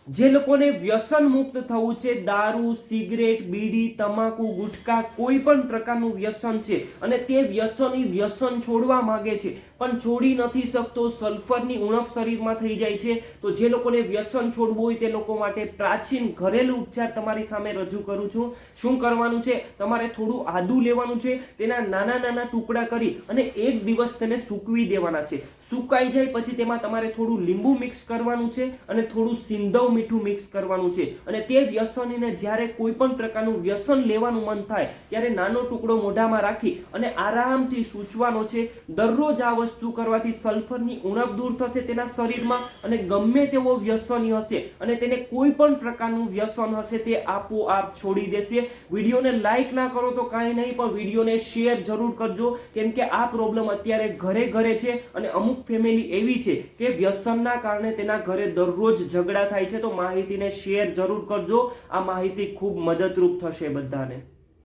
જે લોકોને વ્યસન મુક્ત થવું છે, દારૂ, સિગરેટ, બીડી, તમાકુ, ગુટખા, કોઈ પણ પ્રકારનું વ્યસન છે અને તે વ્યસન છોડવા માંગે છે પણ છોડી નથી શકતો, સલ્ફરની ઉણપ શરીરમાં થઈ જાય છે, તો જે લોકોને વ્યસન છોડવું હોય તે લોકો માટે પ્રાચીન ઘરેલું ઉપચાર તમારી સામે રજૂ કરું છું. શું કરવાનું છે? તમારે થોડું આદુ લેવાનું છે, તેના નાના નાના ટુકડા કરી અને એક દિવસ તેને સૂકવી દેવાના છે. સુકાઈ જાય પછી તેમાં તમારે થોડું લીંબુ મિક્સ કરવાનું છે અને થોડું સિંધવ મીઠું મિક્સ કરવાનું છે અને તે વ્યસનીને જ્યારે કોઈ પણ પ્રકારનું વ્યસન લેવાનું મન થાય ત્યારે નાનો ટુકડો મોઢામાં રાખી અને આરામથી સૂચવાનો છે. દરરોજ આ વસ્તુ કરવાથી સલ્ફરની ઉણપ દૂર થશે તેના શરીરમાં અને ગમે તેવો વ્યસની હશે અને તેને કોઈ પણ પ્રકારનું વ્યસન હશે તે આપોઆપ છોડી દેશે. વિડીયોને લાઈક ના કરો તો કાંઈ નહીં, પણ વિડીયોને શેર જરૂર કરજો, કેમ કે આ પ્રોબ્લેમ અત્યારે ઘરે ઘરે છે અને અમુક ફેમિલી એવી છે કે વ્યસનના કારણે તેના ઘરે દરરોજ ઝઘડા થાય છે. તો માહિતીને શેર જરૂર કરજો. આ માહિતી ખૂબ મદદરૂપ થશે બધાને.